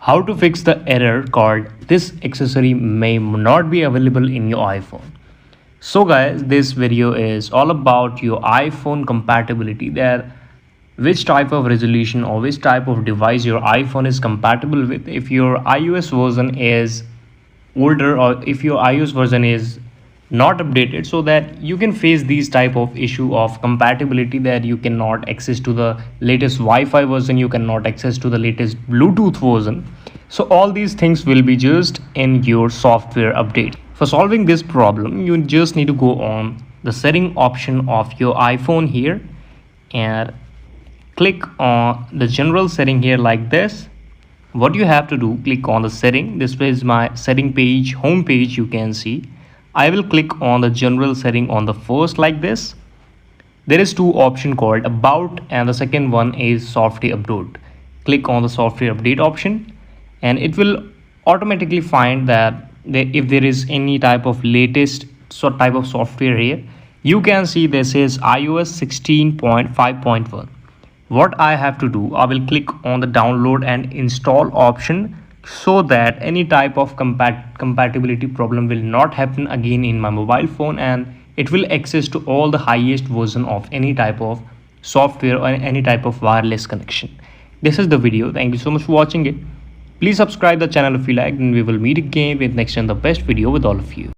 How to fix the error called this accessory may not be available in your iPhone. So guys, this video is all about your iPhone compatibility, that which type of resolution or which type of device your iPhone is compatible with. If your iOS version is older or if your iOS version is not updated, so that you can face these type of issue of compatibility, that you cannot access to the latest Wi-Fi version, you cannot access to the latest Bluetooth version. So all these things will be just in your software update. For solving this problem, you just need to go on the setting option of your iPhone here and click on the general setting here like this. What you have to do, click on the setting. This is my setting page, home page. You can see I will click on the general setting on the first like this. There is two option called about and the second one is software update. Click on the software update option and it will automatically find that if there is any type of latest type of software here. You can see this is iOS 16.5.1. What I have to do, I will click on the download and install option so that any type of compatibility problem will not happen again in my mobile phone, and it will access to all the highest version of any type of software or any type of wireless connection. This is the video. Thank you so much for watching it. Please subscribe the channel if you liked, and we will meet again with next and the best video with all of you.